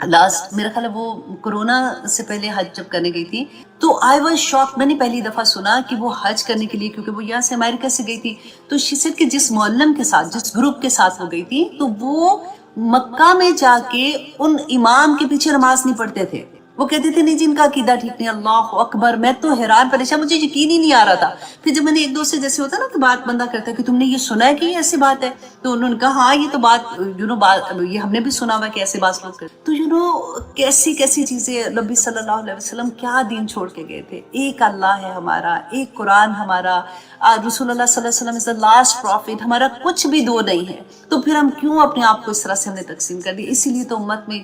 Last میرا خیال ہے وہ کورونا سے پہلے حج جب کرنے گئی تھی تو آئی واز شاک. میں نے پہلی دفعہ سنا کہ وہ حج کرنے کے لیے, کیونکہ وہ یہاں سے امریکہ سے گئی تھی, تو شی سیڈ کہ جس معلم کے ساتھ, جس گروپ کے ساتھ وہ گئی تھی, تو وہ مکہ میں جا کے ان امام کے پیچھے نماز نہیں پڑھتے تھے. وہ کہتے تھے نہیں جن کا عقیدہ ٹھیک نہیں. اللہ اکبر, میں تو حیران پریشان, مجھے یقین ہی نہیں آ رہا تھا. پھر جب میں نے ایک دو سے جیسے ہوتا ہے نا کہ بات بندہ کرتا ہے کہ تم نے یہ سنا ہے کہ یہ ایسی بات ہے, تو انہوں نے کہا ہاں یہ تو بات یہ ہم نے بھی سنا ہوا کہ ایسے بات لوگ کرتے. تو کیسی کیسی چیزیں نبی صلی اللہ علیہ وسلم کیا دین چھوڑ کے گئے تھے. ایک اللہ ہے ہمارا, ایک قرآن ہمارا, رسول اللہ صلی اللہ علیہ وسلم is the last prophet, ہمارا کچھ بھی دو نہیں ہے. تو پھر ہم کیوں اپنے آپ کو اس طرح سے ہم نے تقسیم کر دی. اسی لیے تو امت میں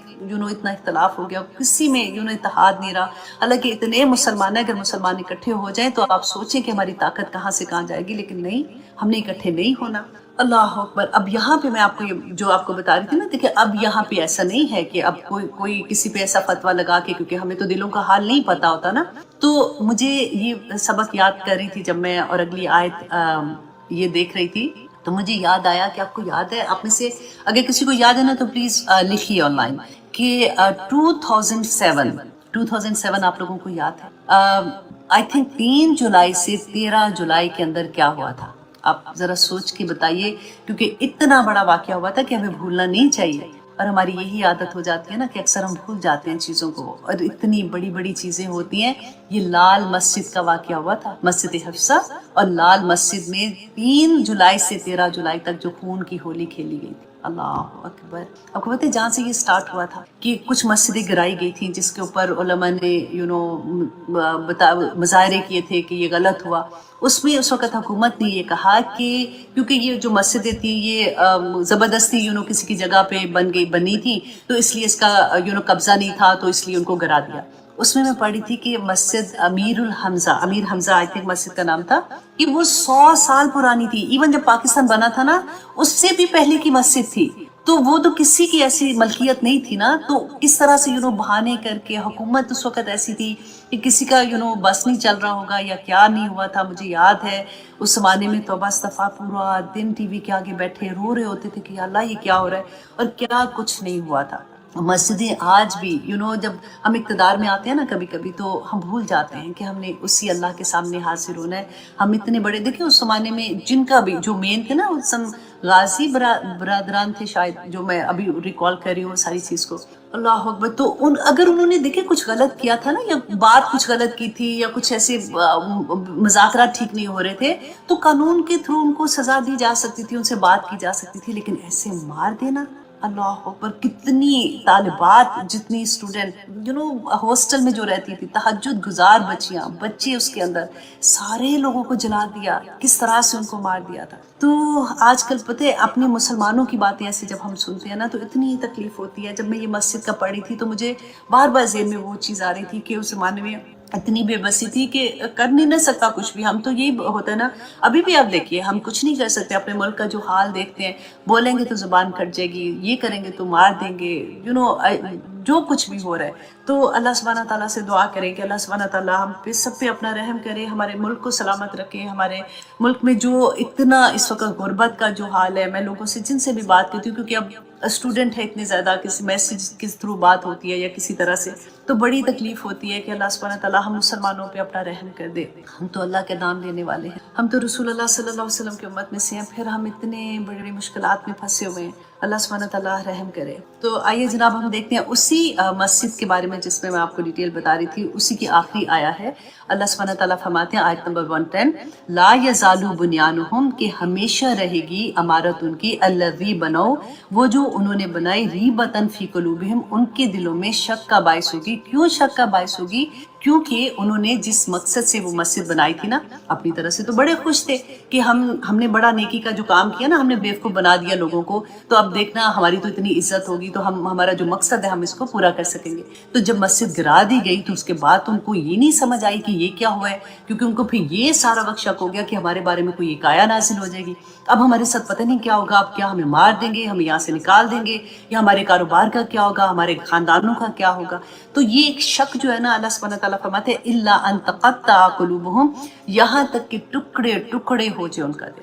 اتنا اختلاف ہو گیا, کسی میں اتحاد نہیں رہا. حالانکہ اتنے مسلمان ہیں, اگر مسلمان اکٹھے ہو جائیں تو آپ سوچیں کہ ہماری طاقت کہاں سے کہاں جائے گی, لیکن نہیں, ہم نے اکٹھے نہیں ہونا. اللہ اکبر. اب یہاں پہ میں آپ کو جو آپ کو بتا رہی تھی نا, دیکھیں اب یہاں پہ ایسا نہیں ہے کہ اب کوئی کسی پہ ایسا فتویٰ لگا کے, کیونکہ ہمیں تو دلوں کا حال نہیں پتا ہوتا نا. تو مجھے یہ سبق یاد کر رہی تھی جب میں اور اگلی آیت یہ دیکھ رہی تھی, تو مجھے یاد آیا کہ آپ کو یاد ہے, آپ میں سے اگر کسی کو یاد ہے نا تو پلیز لکھیے آن لائن کہ 2007 آپ لوگوں کو یاد ہے, آئی تھنک 3 جولائی سے 13 جولائی کے اندر کیا ہوا تھا. آپ ذرا سوچ کے بتائیے, کیونکہ اتنا بڑا واقعہ ہوا تھا کہ ہمیں بھولنا نہیں چاہیے. اور ہماری یہی عادت ہو جاتی ہے نا کہ اکثر ہم بھول جاتے ہیں چیزوں کو, اور اتنی بڑی بڑی چیزیں ہوتی ہیں. یہ لال مسجد کا واقعہ ہوا تھا, مسجد حفصہ, اور لال مسجد میں 3 جولائی سے 13 جولائی تک جو خون کی ہولی کھیلی گئی تھی. اللہ اکبر. آپ کو پتہ ہے جہاں سے یہ سٹارٹ ہوا تھا کہ کچھ مسجدیں گرائی گئی تھیں جس کے اوپر علماء نے مظاہرے کیے تھے کہ یہ غلط ہوا. اس میں اس وقت حکومت نے یہ کہا کہ کیونکہ یہ جو مسجدیں تھیں یہ زبردستی کسی کی جگہ پہ بنی تھی, تو اس لیے اس کا قبضہ نہیں تھا, تو اس لیے ان کو گرا دیا. اس میں پڑھی تھی کہ مسجد امیر حمزہ آئی تھنک مسجد کا نام تھا, کہ وہ 100 سال پرانی تھی. ایون جب پاکستان بنا تھا نا, اس سے بھی پہلے کی مسجد تھی. تو وہ تو کسی کی ایسی ملکیت نہیں تھی نا, تو کس طرح سے بہانے کر کے حکومت اس وقت ایسی تھی کہ کسی کا بس نہیں چل رہا ہوگا یا کیا نہیں ہوا تھا. مجھے یاد ہے اس زمانے میں توبہ استغفار پورا دن ٹی وی کے آگے بیٹھے رو رہے ہوتے تھے کہ یا اللہ یہ کیا ہو رہا ہے, اور کیا کچھ نہیں ہوا تھا. مسجدیں آج بھی جب ہم اقتدار میں آتے ہیں نا کبھی کبھی, تو ہم بھول جاتے ہیں کہ ہم نے اسی اللہ کے سامنے حاضر ہونا ہے. ہم اتنے بڑے, دیکھیں اس زمانے میں جن کا بھی جو مین تھے نا, غازی برادران تھے شاید, جو میں ابھی ریکال کر رہی ہوں ساری چیز کو. اللہ اکبر. تو اگر انہوں نے دیکھیں کچھ غلط کیا تھا نا, یا بات کچھ غلط کی تھی, یا کچھ ایسے مذاکرات ٹھیک نہیں ہو رہے تھے, تو قانون کے تھرو ان کو سزا دی جا سکتی تھی, ان سے بات کی جا سکتی تھی. لیکن ایسے مار دینا, اللہ اکبر. کتنی طالبات, جتنی اسٹوڈنٹ ہاسٹل میں جو رہتی تھی, تہجد گزار بچیاں, بچے اس کے اندر, سارے لوگوں کو جلا دیا, کس طرح سے ان کو مار دیا تھا. تو آج کل پتہ ہے اپنے مسلمانوں کی باتیں ایسے جب ہم سنتے ہیں نا, تو اتنی تکلیف ہوتی ہے. جب میں یہ مسجد کا پڑھی تھی تو مجھے بار بار ذہن میں وہ چیز آ رہی تھی کہ اس زمانے میں اتنی بے بسی تھی کہ کر نہیں نہ سکتا کچھ بھی. ہم تو یہی ہوتا ہے نا, ابھی بھی آپ دیکھیے ہم کچھ نہیں کر سکتے. اپنے ملک کا جو حال دیکھتے ہیں, بولیں گے تو زبان کٹ جائے گی, یہ کریں گے تو مار دیں گے, جو کچھ بھی ہو رہا ہے. تو اللہ سبحانہ تعالیٰ سے دعا کریں کہ اللہ سبحانہ تعالیٰ ہم پہ سب پہ اپنا رحم کرے, ہمارے ملک کو سلامت رکھے. ہمارے ملک میں جو اتنا اس وقت غربت کا جو حال ہے, میں لوگوں سے جن سے بھی بات کرتی ہوں, کیونکہ اب اسٹوڈنٹ ہے اتنے زیادہ, کسی میسیج کس تھرو بات ہوتی ہے یا کسی طرح سے, تو بڑی تکلیف ہوتی ہے کہ اللہ سبحانہ تعالیٰ ہم مسلمانوں پہ اپنا رحم کر دے. ہم تو اللہ کے نام لینے والے ہیں, ہم تو رسول اللہ صلی اللہ علیہ وسلم کی امت میں سے ہیں, پھر ہم اتنے بڑی بڑی مشکلات میں پھنسے ہوئے ہیں. اللہ سبحانہ تعالیٰ رحم کرے. تو آئیے جناب ہم دیکھتے ہیں اسی مسجد کے بارے میں جس میں آپ کو ڈیٹیل بتا رہی تھی, اسی کی آخری آیا ہے. اللہ سبحانہ تعالیٰ فرماتے ہیں آیت نمبر 110, لا یزالو بنیانہم, کہ ہمیشہ رہے گی عمارت ان کی, الذی بنو, وہ جو انہوں نے بنائی, ریبتن فی قلوبہم, ان کے دلوں میں شک کا باعث ہوگی. کیوں شک کا باعث ہوگی؟ کیونکہ انہوں نے جس مقصد سے وہ مسجد بنائی تھی نا, اپنی طرح سے تو بڑے خوش تھے کہ ہم نے بڑا نیکی کا جو کام کیا نا, ہم نے بیوقوف بنا دیا لوگوں کو, تو اب دیکھنا ہماری تو اتنی عزت ہوگی, تو ہمارا جو مقصد ہے ہم اس کو پورا کر سکیں گے. تو جب مسجد گرا دی گئی تو اس کے بعد ان کو یہ نہیں سمجھ آئی کہ یہ کیا ہوا ہے, کیونکہ ان کو پھر یہ سارا وقت شک ہو گیا کہ ہمارے بارے میں کوئی ایک آیا نازل ہو جائے گی, اب ہمارے ساتھ پتہ نہیں کیا ہوگا, اب کیا ہمیں مار دیں گے, ہمیں یہاں سے نکال دیں گے, یا ہمارے کاروبار کا کیا ہوگا, ہمارے خاندانوں کا کیا ہوگا. تو یہ ایک شک جو ہے نا, اللہ سبحانہ تعالیٰ فرماتے ہیں الا ان تقطع قلوبہم, یہاں تک کہ ٹکڑے ٹکڑے ہو جائے ان کا دل.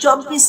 24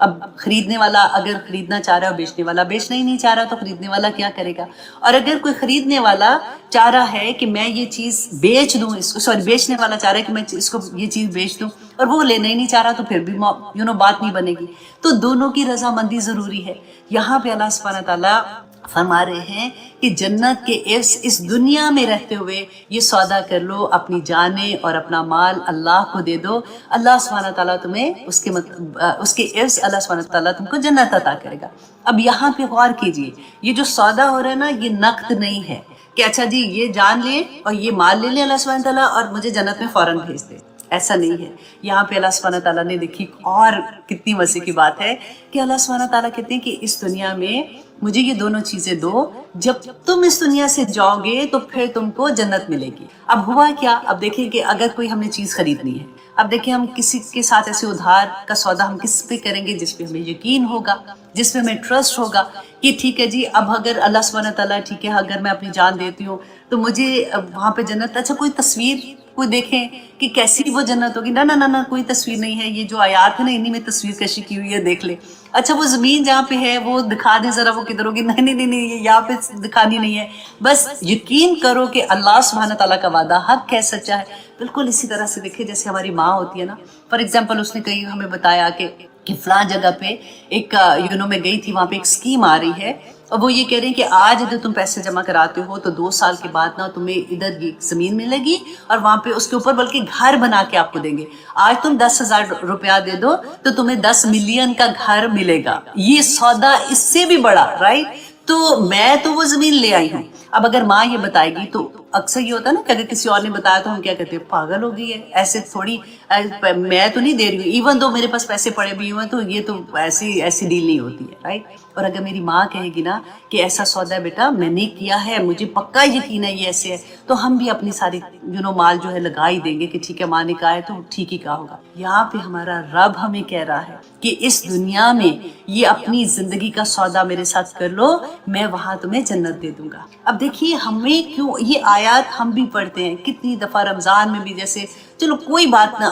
اب خریدنے والا اگر خریدنا چاہ رہا ہے اور بیچنے والا بیچنا ہی نہیں چاہ رہا تو خریدنے والا کیا کرے گا؟ اور اگر کوئی خریدنے والا چاہ رہا ہے کہ میں یہ چیز بیچ دوں اس کو، سوری بیچنے والا چاہ رہا ہے کہ میں اس کو یہ چیز بیچ دوں اور وہ لینا ہی نہیں چاہ رہا تو پھر بھی بات نہیں بنے گی. تو دونوں کی رضامندی ضروری ہے. یہاں پہ اللہ سبحانہ تعالیٰ فرما رہے ہیں کہ جنت کے عفظ اس دنیا میں رہتے ہوئے یہ سودا کر لو، اپنی جانیں اور اپنا مال اللہ کو دے دو. اللہ سبحانہ تعالیٰ تمہیں اس کے عفظ اللہ سبحانہ تعالیٰ تم کو جنت عطا کرے گا. اب یہاں پہ غور کیجئے، یہ جو سودا ہو رہا ہے نا یہ نقد نہیں ہے کہ اچھا جی یہ جان لیں اور یہ مال لے لیں اللہ سبحانہ تعالیٰ اور مجھے جنت میں فوراً بھیج دے. ایسا نہیں ہے. یہاں پہ اللہ سبحانہ تعالیٰ نے دیکھی اور کتنی مزے کی بات ہے کہ اللہ سبحانہ تعالیٰ کہتے ہیں کہ اس دنیا میں مجھے یہ دونوں چیزیں دو، جب تم اس دنیا سے جاؤ گے تو پھر تم کو جنت ملے گی. اب ہوا کیا؟ اب دیکھیں کہ اگر کوئی ہم نے چیز خریدنی ہے، اب دیکھیں ہم کسی کے ساتھ ایسے ادھار کا سودا ہم کس پہ کریں گے؟ جس پہ ہمیں یقین ہوگا، جس پہ ہمیں ٹرسٹ ہوگا کہ ٹھیک ہے جی اب اگر اللہ سبحانہ تعالیٰ ٹھیک ہے اگر میں اپنی جان دیتی ہوں تو مجھے وہاں پہ جنت. اچھا کوئی تصویر کوئی دیکھیں کہ کیسی وہ جنت ہوگی؟ نہ کوئی تصویر نہیں ہے. یہ جو آیات ہے نا انہی میں تصویر کشی کی ہوئی ہے، دیکھ لے. اچھا وہ زمین جہاں پہ ہے وہ دکھا دیں ذرا وہ کدھر ہوگی؟ نہیں یہاں پہ دکھانی نہیں ہے. بس یقین کرو کہ اللہ سبحانہ تعالیٰ کا وعدہ حق ہے، سچا ہے. بالکل اسی طرح سے دیکھیں جیسے ہماری ماں ہوتی ہے نا، فار ایگزامپل اس نے کہیں ہمیں بتایا کہ فلاں جگہ پہ ایک میں گئی تھی، وہاں پہ ایک اسکیم آ رہی ہے اور وہ یہ کہہ رہے ہیں کہ آج اگر تم پیسے جمع کراتے ہو تو 2 سال کے بعد نا تمہیں ادھر یہ زمین ملے گی اور وہاں پہ اس کے اوپر بلکہ گھر بنا کے آپ کو دیں گے. آج تم 10,000 روپیہ دے دو تو تمہیں 10 ملین کا گھر ملے گا. یہ سودا اس سے بھی بڑا، رائٹ؟ تو میں تو وہ زمین لے آئی ہوں. اب اگر ماں یہ بتائے گی تو اکثر یہ ہوتا ہے نا کہ اگر کسی اور نے بتایا تو ہم کیا کہتے ہیں پاگل ہو گئی ہے، ایسے تھوڑی، میں تو نہیں دے رہی ہوں ایون دو میرے پاس پیسے پڑے بھی ہوئے تو یہ تو ایسی ڈیل نہیں ہوتی ہے، رائٹ؟ اور اگر میری ماں کہے گی نا کہ ایسا سودا ہے بیٹا میں نے کیا ہے، مجھے پکا یقین ہے یہ ایسے ہے، تو ہم بھی اپنی ساری مال جو ہے لگا ہی دیں گے کہ ٹھیک ہے ماں نے کہا ہے تو ٹھیک ہی کہا ہوگا. یہاں پہ ہمارا رب ہمیں کہہ رہا ہے کہ اس دنیا میں یہ اپنی زندگی کا سودا میرے ساتھ کر لو، میں وہاں تمہیں جنت دے دوں گا. اب دیکھیے ہمیں کیوں یہ آیات ہم بھی پڑھتے ہیں کتنی دفعہ رمضان میں بھی، جیسے چلو کوئی بات نہ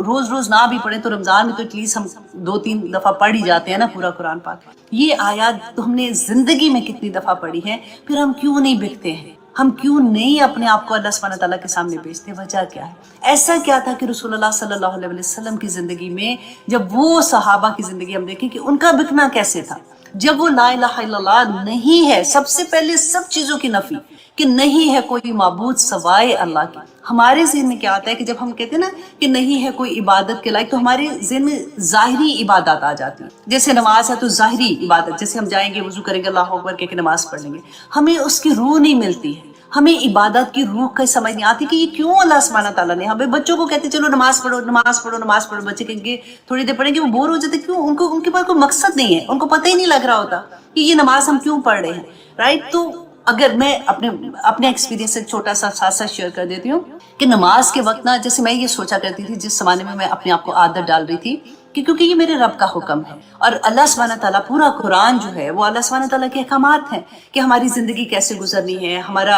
روز نہ بھی پڑھیں تو رمضان میں تو ایٹ لیسٹ ہم 2-3 دفعہ پڑھ ہی جاتے ہیں نا پورا قرآن پاک. یہ آیات تو ہم نے زندگی میں کتنی دفعہ پڑھی ہیں، پھر ہم کیوں نہیں بکتے ہیں؟ ہم کیوں نہیں اپنے آپ کو اللہ سبحانہ تعالیٰ کے سامنے بیچتے؟ وجہ کیا ہے؟ ایسا کیا تھا کہ رسول اللہ صلی اللہ علیہ وسلم کی زندگی میں جب وہ صحابہ کی زندگی ہم دیکھیں کہ ان کا بکنا کیسے تھا، جب وہ لا الہ الا اللہ نہیں ہے، سب سے پہلے سب چیزوں کی نفی کہ نہیں ہے کوئی معبود سوائے اللہ کی. ہمارے ذہن میں کیا آتا ہے کہ جب ہم کہتے ہیں نا کہ نہیں ہے کوئی عبادت کے لائق تو ہمارے ذہن میں ظاہری عبادات آ جاتی ہیں. جیسے نماز ہے تو ظاہری عبادت، جیسے ہم جائیں گے وضو کریں گے اللہ اکبر کہہ کے نماز پڑھ لیں گے، ہمیں اس کی روح نہیں ملتی ہے. ہمیں عبادت کی روح کا سمجھ نہیں آتی کہ یہ کیوں اللہ سبحانہ تعالیٰ نے ہمیں بچوں کو کہتے چلو نماز پڑھو، بچے کہیں گے تھوڑی دیر پڑھیں گے وہ بور ہو جاتے. کیوں؟ ان کے پاس کوئی مقصد نہیں ہے، ان کو پتہ ہی نہیں لگ رہا ہوتا کہ یہ نماز ہم کیوں پڑھ رہے ہیں، رائٹ؟ تو اگر میں اپنے ایکسپیرینس سے چھوٹا سا ساتھ شیئر کر دیتی ہوں کہ نماز کے وقت نا جیسے میں یہ سوچا کرتی تھی جس زمانے میں اپنے آپ کو عادت ڈال رہی تھی کہ کیونکہ یہ میرے رب کا حکم ہے اور اللہ سبحانہ تعالیٰ پورا قرآن جو ہے وہ اللہ سبحانہ تعالیٰ کے احکامات ہیں کہ ہماری زندگی کیسے گزرنی ہے، ہمارا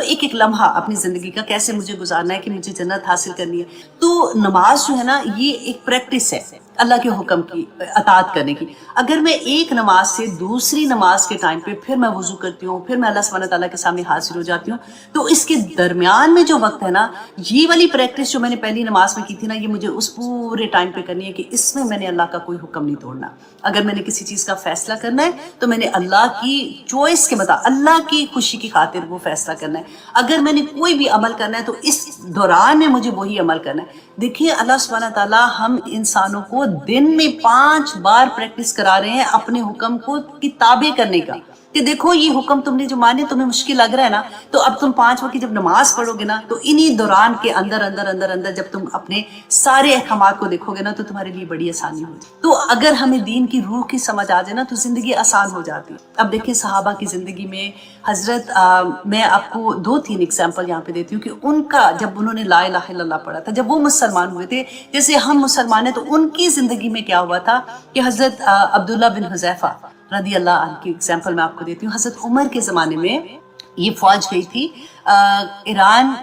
ایک لمحہ اپنی زندگی کا کیسے مجھے گزارنا ہے کہ مجھے جنت حاصل کرنی ہے. تو نماز جو ہے نا یہ ایک پریکٹس ہے اللہ کے حکم کی اطاعت کرنے کی. اگر میں ایک نماز سے دوسری نماز کے ٹائم پہ پھر میں وضو کرتی ہوں، پھر میں اللہ سبحانہ تعالیٰ کے سامنے حاضر ہو جاتی ہوں، تو اس کے درمیان میں جو وقت ہے نا یہ والی پریکٹس جو میں نے پہلی نماز میں کی تھی نا یہ مجھے اس پورے ٹائم پہ کرنی ہے کہ اس میں نے اللہ کا کوئی حکم نہیں توڑنا. اگر میں نے کسی چیز کا فیصلہ کرنا ہے تو میں نے اللہ کی چوائس کے مطابق اللہ کی خوشی کی خاطر وہ فیصلہ کرنا ہے. اگر میں نے کوئی بھی عمل کرنا ہے تو اس دوران میں مجھے وہی عمل کرنا ہے. دیکھیے اللہ سبحانہ تعالیٰ ہم انسانوں کو دن میں 5 بار پریکٹس کرا رہے ہیں اپنے حکم کو کی تابع کرنے کا کہ دیکھو یہ حکم تم نے جو مانے تمہیں مشکل لگ رہا ہے نا تو اب تم 5 وقت کی جب نماز پڑھو گے نا تو انہی دوران کے اندر جب تم اپنے سارے احکامات کو دیکھو گے نا تو تمہارے لیے بڑی آسانی ہوتی. تو اگر ہمیں دین کی روح کی سمجھ آ جائے نا تو زندگی آسان ہو جاتی. اب دیکھیں صحابہ کی زندگی میں حضرت میں آپ کو 2-3 ایگزامپل یہاں پہ دیتی ہوں کہ ان کا جب انہوں نے لا الہ الا اللہ پڑھا تھا، جب وہ مسلمان ہوئے تھے جیسے ہم مسلمان ہیں، تو ان کی زندگی میں کیا ہوا تھا کہ حضرت عبداللہ بن حذیفہ رضی اللہ عنہ کی ایگزامپل میں آپ کو دیتی ہوں. حضرت عمر کے زمانے میں یہ فوج گئی تھی ایران،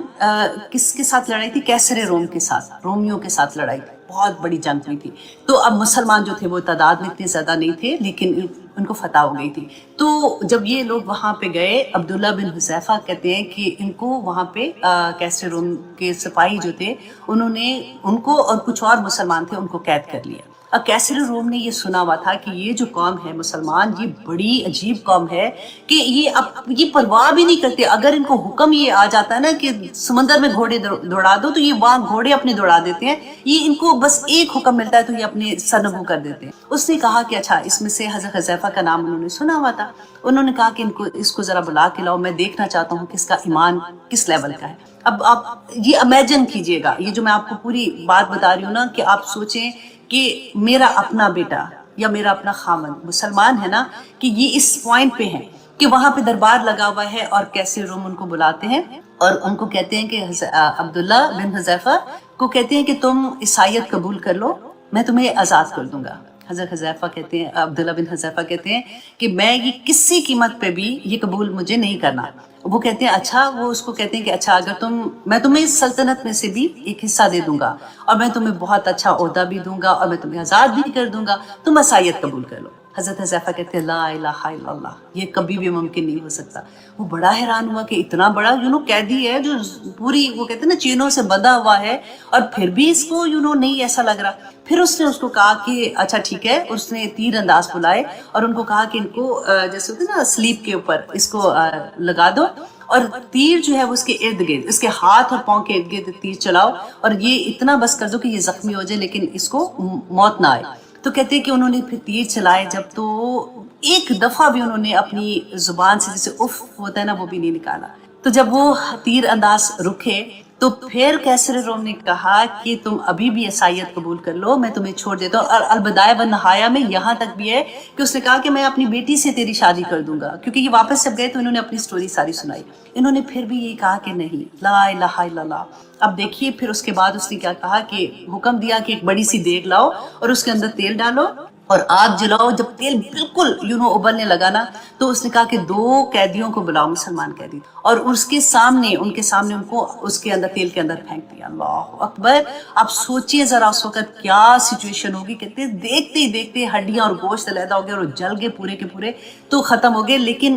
کس کے ساتھ لڑائی تھی؟ کیسر روم کے ساتھ، رومیوں کے ساتھ لڑائی. بہت بڑی جنگ ہوئی تھی. تو اب مسلمان جو تھے وہ تعداد میں اتنے زیادہ نہیں تھے لیکن ان کو فتح ہو گئی تھی. تو جب یہ لوگ وہاں پہ گئے, عبداللہ بن حذیفہ کہتے ہیں کہ ان کو وہاں پہ کیسر روم کے سپاہی جو تھے انہوں نے ان کو اور کچھ اور مسلمان تھے ان کو قید کر لیا. اب کیسر روم نے یہ سنا ہوا تھا کہ یہ جو قوم ہے مسلمان, یہ بڑی عجیب قوم ہے کہ یہ پرواہ بھی نہیں کرتے. اگر ان کو حکم یہ آ جاتا ہے نا کہ سمندر میں گھوڑے دوڑا دو تو یہ وہاں گھوڑے اپنے دوڑا دیتے ہیں. یہ ان کو بس ایک حکم ملتا ہے تو یہ اپنے سرنگو کر دیتے ہیں. اس نے کہا کہ اچھا, اس میں سے حضرت حذیفہ کا نام انہوں نے سنا ہوا تھا. انہوں نے کہا کہ اس کو ذرا بلا کے لاؤ, میں دیکھنا چاہتا ہوں کہ اس کا ایمان کس لیول کا ہے. اب آپ یہ امیجن کیجئے گا, یہ جو میں آپ کو پوری بات بتا رہی ہوں نا, کہ آپ سوچیں کہ میرا اپنا بیٹا یا میرا اپنا خامند مسلمان ہے نا, کہ یہ اس پوائنٹ پہ ہے کہ وہاں پہ دربار لگا ہوا ہے اور کیسر روم ان کو بلاتے ہیں اور ان کو کہتے ہیں کہ عبداللہ بن حذیفہ کو کہتے ہیں کہ تم عیسائیت قبول کر لو, میں تمہیں آزاد کر دوں گا. حضرت حذیفہ کہتے ہیں, عبداللہ بن حذیفہ کہتے ہیں کہ میں یہ کسی قیمت پہ بھی یہ قبول مجھے نہیں کرنا. وہ کہتے ہیں اچھا, وہ اس کو کہتے ہیں کہ اچھا اگر میں تمہیں اس سلطنت میں سے بھی ایک حصہ دے دوں گا اور میں تمہیں بہت اچھا عہدہ بھی دوں گا اور میں تمہیں آزاد بھی کر دوں گا, تم عیسائیت قبول کر لو. حضرت حذیفہ کہتے ہیں لا الہ الا اللہ, یہ کبھی بھی ممکن نہیں ہو سکتا. وہ بڑا حیران ہوا کہ اتنا بڑا قیدی ہے جو پوری وہ کہتے ہیں نا چینوں سے بندھا ہوا ہے اور پھر بھی اس کو نہیں ایسا لگ رہا. پھر اس نے اس کو کہا کہ اچھا ٹھیک ہے, اس نے تیر انداز بلائے اور ان کو کہا کہ ان کو جیسے ہوتے ہیں نا سلیپ کے اوپر اس کو لگا دو اور تیر جو ہے وہ اس کے ارد گرد, اس کے ہاتھ اور پاؤں کے ارد گرد تیر چلاؤ اور یہ اتنا بس کر دو کہ یہ زخمی ہو جائے لیکن اس کو موت نہ آئے. تو کہتے ہیں کہ انہوں نے پھر تیر چلائے جب, تو ایک دفعہ بھی انہوں نے اپنی زبان سے جیسے اف ہوتا ہے نا وہ بھی نہیں نکالا. تو جب وہ تیر انداز رکے تو پھر کیسر روم نے کہا کہ تم ابھی بھی عیسائیت قبول کر لو, میں تمہیں چھوڑ دیتا ہوں. اور البدایہ والنہایہ میں یہاں تک بھی ہے کہ اس نے کہا کہ میں اپنی بیٹی سے تیری شادی کر دوں گا, کیونکہ یہ واپس جب گئے تو انہوں نے اپنی سٹوری ساری سنائی. انہوں نے پھر بھی یہی کہا کہ نہیں, لا الہ الا اللہ. اب دیکھیے پھر اس کے بعد اس نے کیا کہا کہ حکم دیا کہ ایک بڑی سی دیگ لاؤ اور اس کے اندر تیل ڈالو اور آگ جلاؤ. جب تیل بالکل ابلنے لگا نا تو اس نے کہا کہ 2 قیدیوں کو بلاؤ, مسلمان قیدی, اور اس کے سامنے ان کو اس کے اندر تیل کے اندر پھینک دیا. اللہ اکبر. آپ سوچئے ذرا اس وقت کیا سچویشن ہوگی. کہتے دیکھتے ہی دیکھتے ہڈیاں اور گوشت علیحدہ ہو گیا اور جل گئے پورے کے پورے, تو ختم ہو گئے. لیکن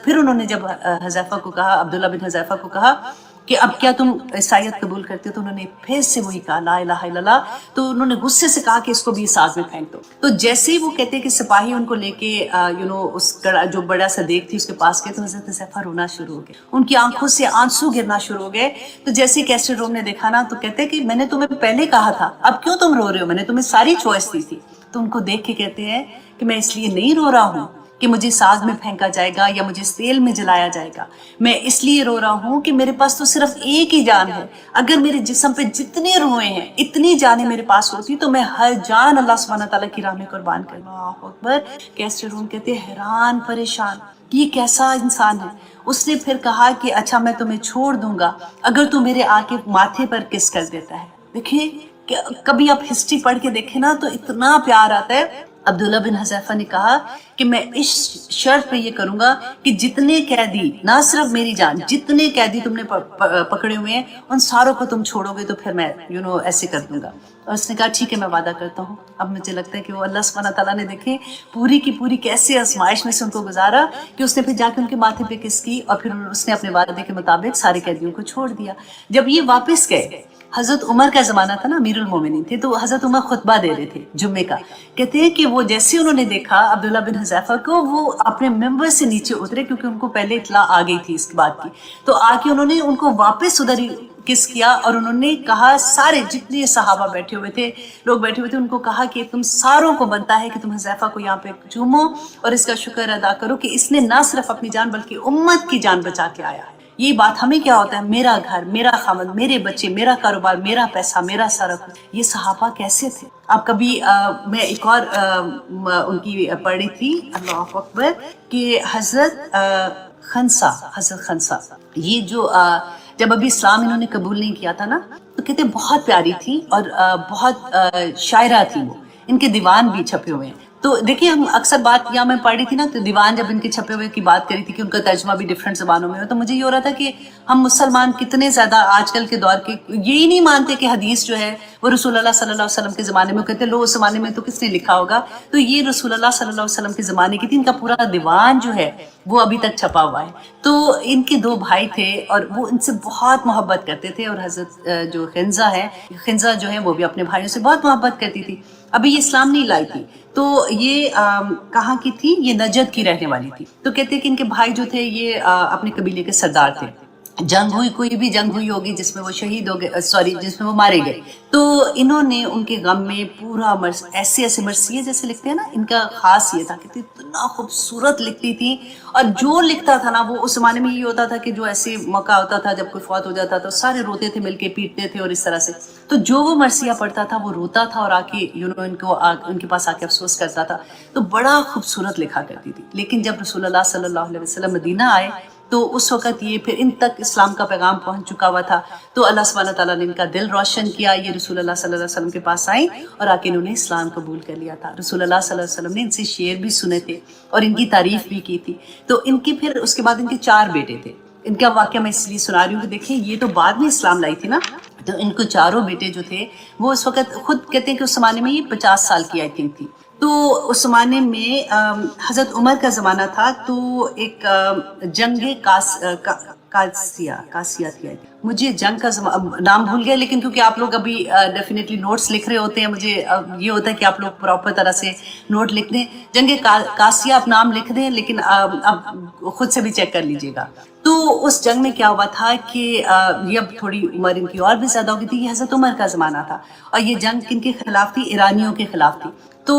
پھر انہوں نے جب حذیفہ کو کہا, عبداللہ بن حذیفہ کو کہا کہ اب کیا تم عیسائیت قبول کرتے ہو, تو انہوں نے پھر سے وہی کہا لا الہ الا اللہ. تو انہوں نے غصے سے کہا کہ اس کو بھی اس آگ میں پھینک دو. تو جیسے ہی وہ کہتے ہیں کہ سپاہی ان کو لے کے اس جو بڑا سا دیگ تھی اس کے پاس گئے تو حضرت حذیفہ رونا شروع ہو گئے, ان کی آنکھوں سے آنسو گرنا شروع ہو گئے. تو جیسے ہی کیسر روم نے دیکھا نا تو کہتے ہیں کہ میں نے تمہیں پہلے کہا تھا, اب کیوں تم رو رہے ہو, میں نے تمہیں ساری چوائس دی تھی. تو ان کو دیکھ کے کہتے ہیں کہ میں اس لیے نہیں رو رہا ہوں کہ مجھے ساگ میں پھینکا جائے گا یا مجھے تیل میں جلایا جائے گا, میں اس لیے رو رہا ہوں کہ میرے پاس تو صرف ایک ہی جان ہے. اگر میرے جسم پہ جتنے روئے ہیں اتنی جانیں میرے پاس ہوتی تو میں ہر جان اللہ سبحانہ تعالیٰ کی راہ میں قربان کر. اللہ اکبر. کیسر روم کہتے ہیں حیران پریشان, یہ کیسا انسان ہے. اس نے پھر کہا کہ اچھا میں تمہیں چھوڑ دوں گا اگر تو میرے آ کے ماتھے پر کس کر دیتا ہے. دیکھیں کبھی آپ ہسٹری پڑھ کے دیکھیں نا تو اتنا پیار آتا ہے. عبداللہ بن حذیفہ نے کہا کہ میں اس شرط پہ یہ کروں گا کہ جتنے قیدی, نہ صرف میری جان, جتنے قیدی تم نے پکڑے ہوئے ہیں ان ساروں کو تم چھوڑو گے تو پھر میں ایسے کر دوں گا. اور اس نے کہا ٹھیک ہے میں وعدہ کرتا ہوں. اب مجھے لگتا ہے کہ وہ اللہ سبحانہ تعالیٰ نے دیکھیں پوری کی پوری کیسے آزمائش میں سے ان کو گزارا کہ اس نے پھر جا کے ان کے ماتھے پہ کس کی اور پھر اس نے اپنے وعدے کے مطابق سارے قیدیوں کو چھوڑ دیا. جب یہ واپس گئے, حضرت عمر کا زمانہ تھا نا, امیر المومنین تھے, تو حضرت عمر خطبہ دے رہے تھے جمعے کا. کہتے ہیں کہ وہ جیسے انہوں نے دیکھا عبداللہ بن حذیفہ کو, وہ اپنے ممبر سے نیچے اترے کیونکہ ان کو پہلے اطلاع آ گئی تھی اس بات کی. تو آ کے انہوں نے ان کو واپس ادھر ہی کس کیا اور انہوں نے کہا, سارے جتنے صحابہ بیٹھے ہوئے تھے, لوگ بیٹھے ہوئے تھے, ان کو کہا کہ تم ساروں کو بنتا ہے کہ تم حذیفہ کو یہاں پہ چومو اور اس کا شکر ادا کرو کہ اس نے نہ صرف اپنی جان بلکہ امت کی جان بچا کے آیا ہے. یہ بات ہمیں کیا ہوتا ہے, میرا گھر, میرا خاوند, میرے بچے, میرا کاروبار, میرا پیسہ, میرا سارا کچھ. یہ صحابہ کیسے تھے. آپ کبھی میں ایک اور ان کی پڑھی تھی, اللہ اکبر, کہ حضرت خنسا, یہ جو جب ابھی اسلام انہوں نے قبول نہیں کیا تھا نا تو کہتے بہت پیاری تھی اور بہت شاعرہ تھی. وہ ان کے دیوان بھی چھپے ہوئے ہیں. تو دیکھیے ہم اکثر بات یا میں پڑھ رہی تھی نا تو دیوان جب ان کے چھپے ہوئے کی بات کری تھی کہ ان کا ترجمہ بھی ڈفرینٹ زبانوں میں ہو، تو مجھے یہ ہو رہا تھا کہ ہم مسلمان کتنے زیادہ آج کل کے دور کے یہی نہیں مانتے کہ حدیث جو ہے وہ رسول اللہ صلی اللہ علیہ وسلم کے زمانے میں کہتے لو اس زمانے میں تو کس نے لکھا ہوگا، تو یہ رسول اللہ صلی اللہ علیہ وسلم کے زمانے کی تھی، ان کا پورا دیوان جو ہے وہ ابھی تک چھپا ہوا ہے۔ تو ان کے دو بھائی تھے اور وہ ان سے بہت محبت کرتے تھے، اور حضرت جو خنزہ جو ہے وہ بھی اپنے بھائیوں سے بہت محبت کرتی تھی۔ ابھی یہ اسلام نہیں لائی تھی، تو یہ کہاں کی تھی؟ یہ نجد کی رہنے والی تھی۔ تو کہتے ہیں کہ ان کے بھائی جو تھے یہ اپنے قبیلے کے سردار تھے، جنگ ہوئی، کوئی بھی جنگ ہوئی ہوگی جس میں وہ شہید ہو گئے، جس میں وہ مارے گئے، تو انہوں نے ان کے غم میں پورا ایسے مرثیے جیسے لکھتے ہیں نا، ان کا خاص یہ تھا کہ اتنا خوبصورت لکھتی تھی، اور جو لکھتا تھا نا وہ اس زمانے میں یہ ہوتا تھا کہ جو ایسے موقع ہوتا تھا جب کوئی فوت ہو جاتا تو سارے روتے تھے، مل کے پیٹتے تھے اور اس طرح سے، تو جو وہ مرثیہ پڑھتا تھا وہ روتا تھا اور آ کے ان کے پاس آ کے افسوس کرتا تھا، تو بڑا خوبصورت لکھا کرتی تھی۔ لیکن جب رسول اللہ صلی اللہ علیہ وسلم مدینہ آئے تو اس وقت یہ پھر ان تک اسلام کا پیغام پہنچ چکا ہوا تھا، تو اللہ سبحانہ تعالیٰ نے ان کا دل روشن کیا، یہ رسول اللہ صلی اللہ علیہ وسلم کے پاس آئیں اور آ کے انہوں نے اسلام قبول کر لیا تھا۔ رسول اللہ صلی اللہ علیہ وسلم نے ان سے شعر بھی سنے تھے اور ان کی تعریف بھی کی تھی۔ تو ان کے پھر اس کے بعد ان کے 4 بیٹے تھے۔ ان کا واقعہ میں اس لیے سنا رہی ہوں کہ دیکھیں یہ تو بعد میں اسلام لائی تھی نا، تو ان کو چاروں بیٹے جو تھے وہ اس وقت خود کہتے ہیں کہ اس زمانے میں یہ 50 سال کی آئی تھنک تھی۔ تو اس زمانے میں حضرت عمر کا زمانہ تھا، تو ایک جنگ قاسیہ تھی، مجھے جنگ کا نام بھول گیا، لیکن کیونکہ آپ لوگ ابھی ڈیفینیٹلی نوٹس لکھ رہے ہوتے ہیں، مجھے یہ ہوتا ہے کہ آپ لوگ پراپر طرح سے نوٹ لکھ دیں۔ جنگ قاسیہ آپ نام لکھ دیں، لیکن اب خود سے بھی چیک کر لیجیے گا۔ تو اس جنگ میں کیا ہوا تھا کہ یہ اب تھوڑی عمر ان کی اور بھی زیادہ ہو گئی تھی، یہ حضرت عمر کا زمانہ تھا، اور یہ جنگ کن کے خلاف تھی؟ ایرانیوں کے خلاف تھی۔ تو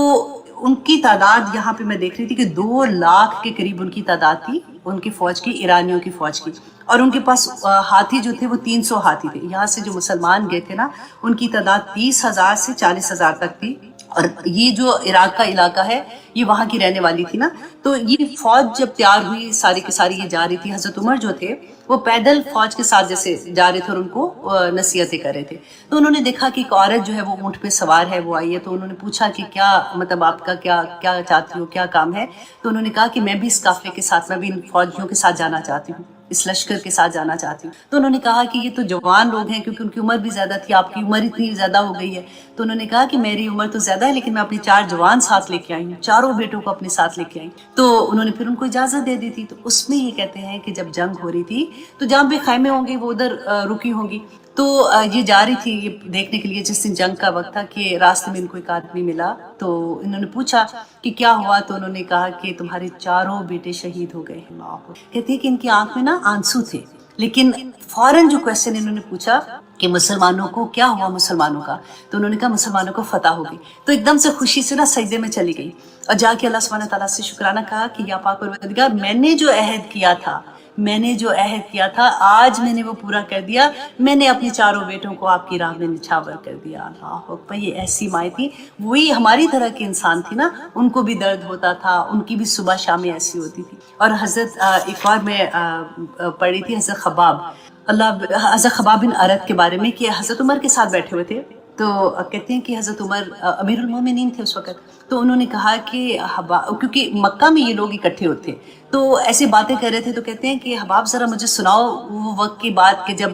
ان کی تعداد یہاں پہ میں دیکھ رہی تھی کہ 2 لاکھ کے قریب ان کی تعداد تھی، ان کی فوج کی، ایرانیوں کی فوج کی، اور ان کے پاس ہاتھی جو تھے وہ 300 ہاتھی تھے۔ یہاں سے جو مسلمان گئے تھے نا ان کی تعداد 30,000 سے 40,000 تک تھی، اور یہ جو عراق کا علاقہ ہے یہ وہاں کی رہنے والی تھی نا، تو یہ فوج جب تیار ہوئی ساری کی ساری یہ جا رہی تھی، حضرت عمر جو تھے وہ پیدل فوج کے ساتھ جیسے جا رہے تھے اور ان کو نصیحتیں کر رہے تھے، تو انہوں نے دیکھا کہ ایک عورت جو ہے وہ اونٹ پہ سوار ہے، وہ آئی ہے، تو انہوں نے پوچھا کہ کیا مطلب آپ کا کیا چاہتی ہو، کیا کام ہے؟ تو انہوں نے کہا کہ میں بھی اس قافلے کے ساتھ، میں بھی ان فوجیوں کے ساتھ جانا چاہتی ہوں، اس لشکر کے ساتھ جانا چاہتی ہوں۔ تو انہوں نے کہا کہ یہ تو جوان لوگ ہیں، کیونکہ ان کی عمر بھی زیادہ تھی، آپ کی عمر اتنی زیادہ ہو گئی ہے، تو انہوں نے کہا کہ میری عمر تو زیادہ ہے لیکن میں اپنی 4 جوان ساتھ لے کے آئی ہوں، چاروں بیٹوں کو اپنے ساتھ لے کے آئی۔ تو انہوں نے پھر ان کو اجازت دے دی تھی۔ تو اس میں یہ کہتے ہیں کہ جب جنگ ہو رہی تھی تو جہاں بھی خیمے ہوں گے وہ ادھر رکی ہوں گی، تو یہ جا رہی تھی یہ دیکھنے کے لیے جس دن جنگ کا وقت تھا کہ راستے میں ان کو ایک آدمی ملا، تو انہوں نے پوچھا کہ کیا ہوا، تو انہوں نے کہا کہ تمہارے 4 بیٹے شہید ہو گئے ہیں۔ کہتے ہیں کہ ان کی آنکھ میں نا آنسو تھے، لیکن فوراً جو کویسچن انہوں نے پوچھا کہ مسلمانوں کو کیا ہوا، مسلمانوں کا، تو انہوں نے کہا مسلمانوں کو فتح ہوگی، تو ایک دم سے خوشی سے نا سجدے میں چلی گئی اور جا کے اللہ سبحانہ تعالیٰ سے شکرانہ کہا کہ یا پاک پروردگار، میں نے جو عہد کیا تھا آج میں نے وہ پورا کر دیا، میں نے اپنے 4 بیٹوں کو آپ کی راہ میں نچھاور کر دیا۔ اللہ اکبر، یہ ایسی مائیں تھی، وہی ہماری طرح کے انسان تھی نا، ان کو بھی درد ہوتا تھا، ان کی بھی صبح شامیں ایسی ہوتی تھی۔ اور حضرت ایک اور میں پڑھی تھی حضرت خباب بن ارد کے بارے میں کہ حضرت عمر کے ساتھ بیٹھے ہوئے تھے، تو کہتے ہیں کہ حضرت عمر امیر المومنین تھے اس وقت، تو انہوں نے کہا کہ کیونکہ مکہ میں یہ لوگ اکٹھے ہوتے تو ایسی باتیں کر رہے تھے، تو کہتے ہیں کہ حباب ذرا مجھے سناؤ وہ وقت کی بات کہ جب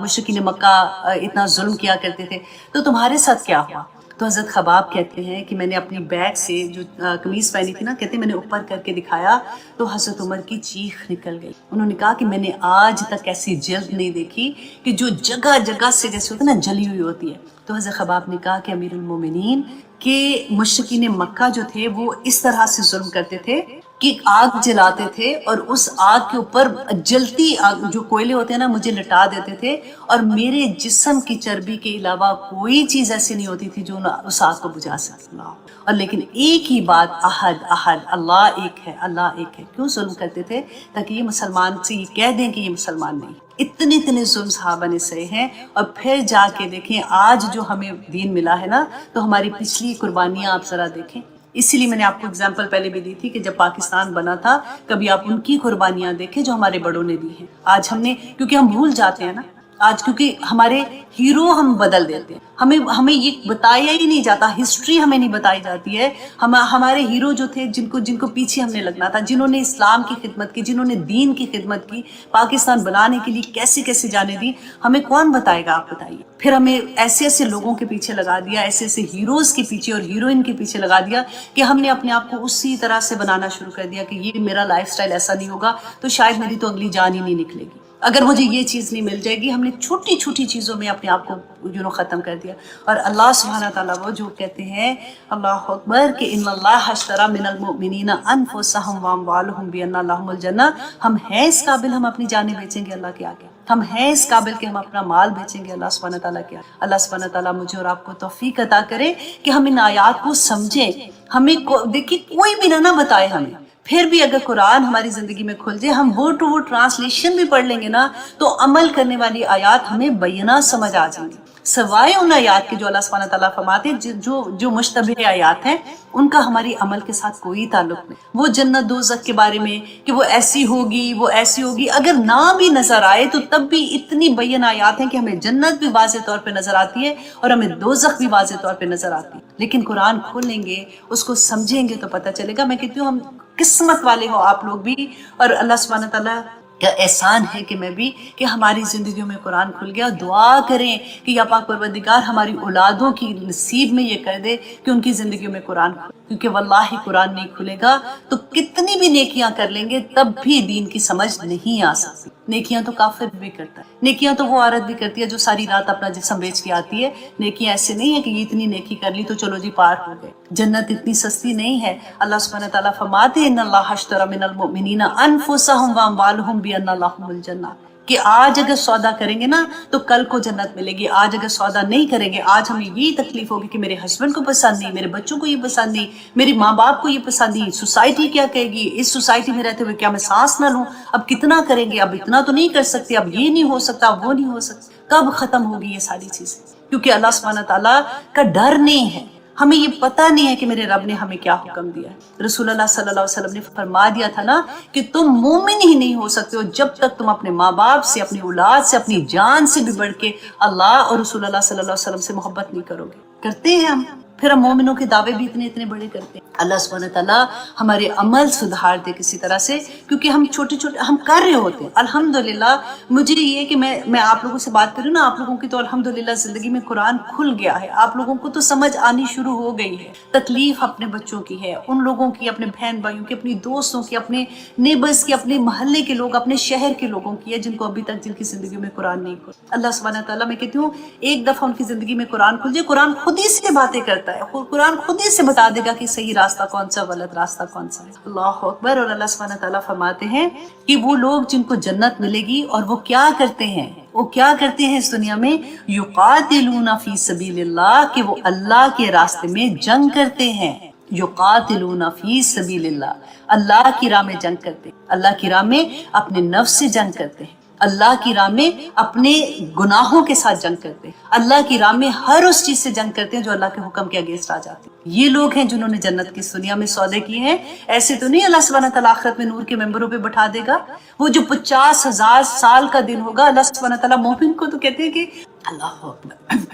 مشرکین مکہ اتنا ظلم کیا کرتے تھے، تو تمہارے ساتھ کیا ہوا؟ تو حضرت خباب کہتے ہیں کہ میں نے اپنی بیگ سے جو قمیص پہنی تھی نا، کہتے ہیں میں نے اوپر کر کے دکھایا تو حضرت عمر کی چیخ نکل گئی۔ انہوں نے کہا کہ میں نے آج تک ایسی جلد نہیں دیکھی کہ جو جگہ جگہ سے جیسے ہوتا ہے نا جلی ہوئی ہوتی ہے۔ تو حضرت خباب نے کہا کہ امیر المومنین کہ مشرکین مکہ جو تھے وہ اس طرح سے ظلم کرتے تھے کہ آگ جلاتے تھے اور اس آگ کے اوپر جلتی آگ جو کوئلے ہوتے ہیں نا مجھے لٹا دیتے تھے، اور میرے جسم کی چربی کے علاوہ کوئی چیز ایسی نہیں ہوتی تھی جو اس آگ کو بجھا سکتی۔ اور لیکن ایک ہی بات، احد احد، اللہ ایک ہے، اللہ ایک ہے۔ کیوں ظلم کرتے تھے؟ تاکہ یہ مسلمان سے یہ کہہ دیں کہ یہ مسلمان نہیں۔ اتنے ظلم صحابہ نے سہے ہیں، اور پھر جا کے دیکھیں آج جو ہمیں دین ملا ہے نا، تو ہماری پچھلی قربانیاں آپ ذرا دیکھیں۔ اسی لیے میں نے آپ کو اگزامپل پہلے بھی دی تھی کہ جب پاکستان بنا تھا کبھی آپ ان کی قربانیاں دیکھیں جو ہمارے بڑوں نے دی ہیں۔ آج ہم نے، کیونکہ ہم بھول جاتے ہیں نا، آج کیونکہ ہمارے ہیرو ہم بدل دیتے ہیں، ہمیں یہ بتایا ہی نہیں جاتا، ہسٹری ہمیں نہیں بتائی جاتی ہے. ہمارے ہیرو جو تھے جن کو پیچھے ہم نے لگنا تھا، جنہوں نے اسلام کی خدمت کی، جنہوں نے دین کی خدمت کی، پاکستان بنانے کے لیے کیسے کیسے جانے دی، ہمیں کون بتائے گا؟ آپ بتائیے. پھر ہمیں ایسے ایسے لوگوں کے پیچھے لگا دیا، ایسے ایسے ہیروز کے پیچھے اور ہیروئن کے پیچھے لگا دیا کہ ہم نے اپنے آپ کو اسی طرح سے بنانا شروع کر دیا کہ یہ میرا لائف سٹائل ایسا نہیں ہوگا تو شاید میری تو اگلی جان ہی نہیں نکلے گی اگر مجھے یہ چیز نہیں مل جائے گی. ہم نے چھوٹی چھوٹی چیزوں میں اپنے آپ کو ختم کر دیا. اور اللہ سبحانہ تعالیٰ وہ جو کہتے ہیں اللہ اکبر کہ ان اللہ اشتری من المؤمنین انفسهم واموالهم بان لهم الجنہ، ہم ہیں اس قابل ہم اپنی جانیں بیچیں گے اللہ کے آگے؟ ہم ہیں اس قابل کہ ہم اپنا مال بیچیں گے اللہ سبحانہ تعالیٰ کے آگے؟ اللہ سبحانہ تعالیٰ مجھے اور آپ کو توفیق عطا کرے کہ ہم ان آیات کو سمجھیں. ہمیں دیکھیے کوئی بھی نہ بتائے ہمیں، پھر بھی اگر قرآن ہماری زندگی میں کھل جائے، ہم ورڈ ٹو ورڈ ٹرانسلیشن بھی پڑھ لیں گے نا تو عمل کرنے والی آیات ہمیں بینہ سمجھ آ جائیں گی، سوائے ان آیات کے جو اللہ سبحانہ تعالیٰ فرماتے ہیں جو مشتبہ آیات ہیں ان کا ہماری عمل کے ساتھ کوئی تعلق نہیں. وہ جنت دوزخ کے بارے میں کہ وہ ایسی ہوگی وہ ایسی ہوگی، اگر نہ بھی نظر آئے تو تب بھی اتنی بین آیات ہیں کہ ہمیں جنت بھی واضح طور پہ نظر آتی ہے اور ہمیں دوزخ بھی واضح طور پہ نظر آتی ہے. لیکن قرآن کھولیں گے، اس کو سمجھیں گے تو پتہ چلے گا. میں کہتی ہوں ہم قسمت والے ہو آپ لوگ بھی، اور اللہ سبحانہ تعالیٰ کا احسان ہے کہ میں بھی کہ ہماری زندگیوں میں قرآن کھل گیا. دعا کریں کہ یا پاک پروردگار ہماری اولادوں کی نصیب میں یہ کر دے کہ ان کی زندگیوں میں قرآن کھلے، کیونکہ واللہ قرآن نہیں کھلے گا تو کتنی بھی نیکیاں کر لیں گے تب بھی دین کی سمجھ نہیں آ سکتی. نیکیاں تو کافر بھی کرتا ہے، نیکیاں تو وہ عورت بھی کرتی ہے جو ساری رات اپنا جسم بیچ کے آتی ہے. نیکیاں ایسے نہیں ہے کہ یہ اتنی نیکی کر لی تو چلو جی پار ہو گئے. جنت اتنی سستی نہیں ہے. اللہ سبحانہ تعالیٰ فرماتے ہیں ان اللہ اشتری من المؤمنین انفسهم واموالهم بان لهم الجنہ، کہ آج اگر سودا کریں گے نا تو کل کو جنت ملے گی. آج اگر سودا نہیں کریں گے، آج ہمیں یہی تکلیف ہوگی کہ میرے ہسبینڈ کو پسند نہیں، میرے بچوں کو یہ پسند نہیں، میری ماں باپ کو یہ پسند نہیں، سوسائٹی کیا کہے گی، اس سوسائٹی میں رہتے ہوئے کیا میں سانس نہ لوں، اب کتنا کریں گے، اب اتنا تو نہیں کر سکتے، اب یہ نہیں ہو سکتا، اب وہ نہیں ہو سکتا. کب ختم ہوگی یہ ساری چیزیں؟ کیونکہ اللہ سبحانہ تعالیٰ کا ڈر نہیں ہے. ہمیں یہ پتہ نہیں ہے کہ میرے رب نے ہمیں کیا حکم دیا ہے. رسول اللہ صلی اللہ علیہ وسلم نے فرما دیا تھا نا کہ تم مومن ہی نہیں ہو سکتے ہو جب تک تم اپنے ماں باپ سے، اپنی اولاد سے، اپنی جان سے بھی بڑھ کے اللہ اور رسول اللہ صلی اللہ علیہ وسلم سے محبت نہیں کرو گے. کرتے ہیں ہم، پھر ہم مومنوں کے دعوے بھی اتنے اتنے بڑے کرتے ہیں. اللہ سبحانہ تعالیٰ ہمارے عمل سدھار دے کسی طرح سے، کیونکہ ہم چھوٹے چھوٹے ہم کر رہے ہوتے ہیں. الحمدللہ مجھے یہ ہے کہ میں آپ لوگوں سے بات کروں نا، آپ لوگوں کی تو الحمدللہ زندگی میں قرآن کھل گیا ہے، آپ لوگوں کو تو سمجھ آنی شروع ہو گئی ہے. تکلیف اپنے بچوں کی ہے، ان لوگوں کی، اپنے بہن بھائیوں کی، اپنی دوستوں کی، اپنے نیبرز کی، اپنے محلے کے لوگ، اپنے شہر کے لوگوں کی ہے جن کو ابھی تک جن کی زندگی میں قرآن نہیں کھلا. اللہ سبحانہ تعالیٰ میں کہتی ہوں ایک دفعہ ان کی زندگی میں قرآن کھل جائے، قرآن خود ہی سے باتیں کرتا ہے، قرآن خود ہی سے بتا دے گا کہ صحیح راستہ کون سا، غلط راستہ کون سا ہے. اللہ اکبر. اور اللہ سبحانہ تعالیٰ فرماتے ہیں کہ وہ لوگ جن کو جنت ملے گی اور وہ کیا کرتے ہیں، وہ کیا کرتے ہیں اس دنیا میں، یقاتلون فی سبیل اللہ، کہ وہ اللہ کے راستے میں جنگ کرتے ہیں. یقاتلون فی سبیل اللہ، اللہ کی راہ میں جنگ کرتے ہیں، اللہ کی راہ میں اپنے نفس سے جنگ کرتے ہیں، اللہ کی راہ میں اپنے گناہوں کے ساتھ جنگ کرتے ہیں، اللہ کی راہ میں ہر اس چیز سے جنگ کرتے ہیں جو اللہ کے حکم کے اگینسٹ آ جاتے ہیں. یہ لوگ ہیں جنہوں نے جنت کی دنیا میں سودے کیے ہیں. ایسے تو نہیں اللہ سبحانہ تعالیٰ آخرت میں نور کے ممبروں پہ بٹھا دے گا. وہ جو 50,000 سال کا دن ہوگا، اللہ سبحانہ تعالیٰ مومن کو تو کہتے ہیں کہ اللہ اکبر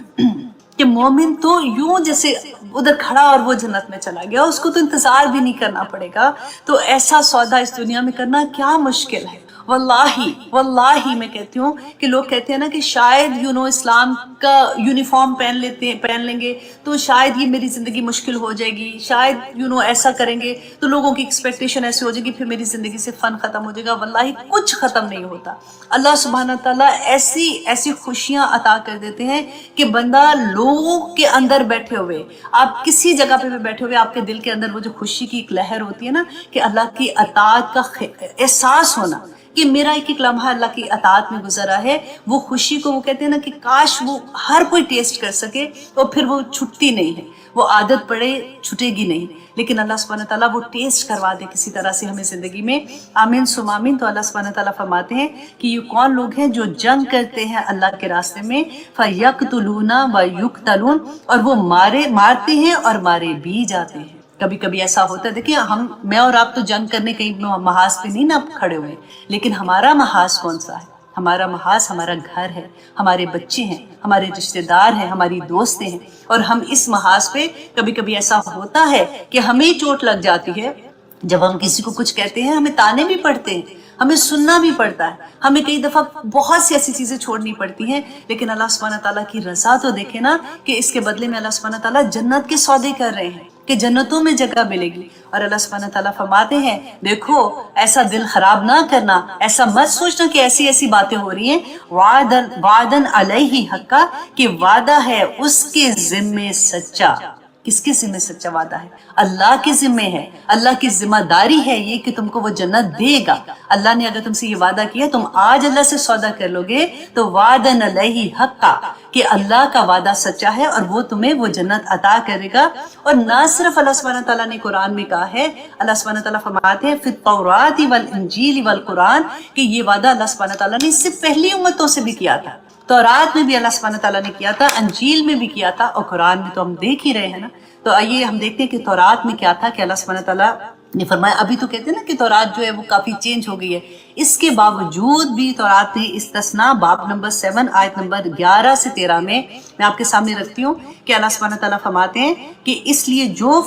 کہ مومن تو یوں جیسے ادھر کھڑا اور وہ جنت میں چلا گیا، اس کو تو انتظار بھی نہیں کرنا پڑے گا. تو ایسا سودا اس دنیا میں کرنا کیا مشکل ہے. واللہ میں کہتی ہوں کہ لوگ کہتے ہیں نا کہ شاید اسلام کا یونیفارم پہن لیں گے تو شاید یہ میری زندگی مشکل ہو جائے گی، شاید ایسا کریں گے تو لوگوں کی ایکسپیکٹیشن ایسی ہو جائے گی، پھر میری زندگی سے فن ختم ہو جائے گا. واللہ کچھ ختم نہیں ہوتا. اللہ سبحانہ تعالیٰ ایسی خوشیاں عطا کر دیتے ہیں کہ بندہ لوگوں کے اندر بیٹھے ہوئے، آپ کسی جگہ پہ بھی بیٹھے ہوئے، آپ کے دل کے اندر وہ جو خوشی کی ایک لہر ہوتی ہے نا کہ اللہ کی اطاعت کا احساس ہونا کہ میرا ایک ایک لمحہ اللہ کی اطاعت میں گزرا ہے، وہ خوشی کو وہ کہتے ہیں نا کہ کاش وہ ہر کوئی ٹیسٹ کر سکے، اور پھر وہ چھٹتی نہیں ہے، وہ عادت پڑے چھٹے گی نہیں. لیکن اللہ سبحانہ تعالیٰ وہ ٹیسٹ کروا دے کسی طرح سے ہمیں زندگی میں. آمین سم آمین. تو اللہ سبحانہ تعالیٰ فرماتے ہیں کہ یہ کون لوگ ہیں جو جنگ کرتے ہیں اللہ کے راستے میں، فَيَقْتُلُونَ وَيُقْتَلُونَ، اور وہ مارتے ہیں اور مارے بھی جاتے ہیں. کبھی کبھی ایسا ہوتا ہے، دیکھیں میں اور آپ تو جنگ کرنے کہیں محاذ پہ نہیں نا کھڑے ہوئے، لیکن ہمارا محاذ کون سا ہے؟ ہمارا محاذ ہمارا گھر ہے، ہمارے بچے ہیں، ہمارے رشتہ دار ہیں، ہماری دوستیں ہیں، اور ہم اس محاذ پہ کبھی کبھی ایسا ہوتا ہے کہ ہمیں چوٹ لگ جاتی ہے جب ہم کسی کو کچھ کہتے ہیں، ہمیں تانے بھی پڑتے ہیں، ہمیں سننا بھی پڑتا ہے، ہمیں کئی دفعہ بہت سی ایسی چیزیں چھوڑنی پڑتی ہیں، لیکن اللہ سبحانہ تعالیٰ کی رضا تو دیکھیں نا کہ اس کے بدلے میں اللہ سبحانہ تعالیٰ جنت کے سودے کر رہے ہیں کہ جنتوں میں جگہ ملے گی، اور اللہ سبحانہ تعالیٰ فرماتے ہیں دیکھو ایسا دل خراب نہ کرنا، ایسا مت سوچنا کہ ایسی ایسی باتیں ہو رہی ہیں، وعدن علیہ حقا، کہ وعدہ ہے اس کے ذمے سچا۔ کس کے ذمہ سچا وعدہ ہے؟ اللہ کے ذمہ ہے، اللہ کی ذمہ داری ہے یہ کہ تم کو وہ جنت دے گا۔ اللہ نے اگر تم سے یہ وعدہ کیا، تم آج اللہ سے سودا کر لو گے تو وعدن علیہ حقا، کہ اللہ کا وعدہ سچا ہے اور وہ تمہیں وہ جنت عطا کرے گا۔ اور نہ صرف اللہ سبحانہ تعالیٰ نے قرآن میں کہا ہے، اللہ سبحانہ تعالیٰ فرماتے ہیں فی التوراۃ والانجیل والقرآن، کہ یہ وعدہ اللہ سبحانہ تعالیٰ نے اس سے پہلی امتوں سے بھی کیا تھا۔ تورات میں بھی اللہ سبحانہ تعالیٰ نے کیا تھا، انجیل میں بھی کیا تھا، اور قرآن میں تو ہم دیکھ ہی رہے ہیں نا۔ تو آئیے ہم دیکھتے ہیں کہ تورات میں کیا تھا کہ اللہ سبحانہ تعالیٰ نے فرمایا، ابھی تو کہتے ہیں نا کہ تورات جو ہے وہ کافی چینج ہو گئی ہے، اس کے باوجود بھی تورات میں استثناء باب نمبر 7 آیت نمبر 11 سے 13 میں آپ کے سامنے رکھتی ہوں کہ اللہ سبحانہ تعالیٰ فرماتے ہیں کہ اس لیے جو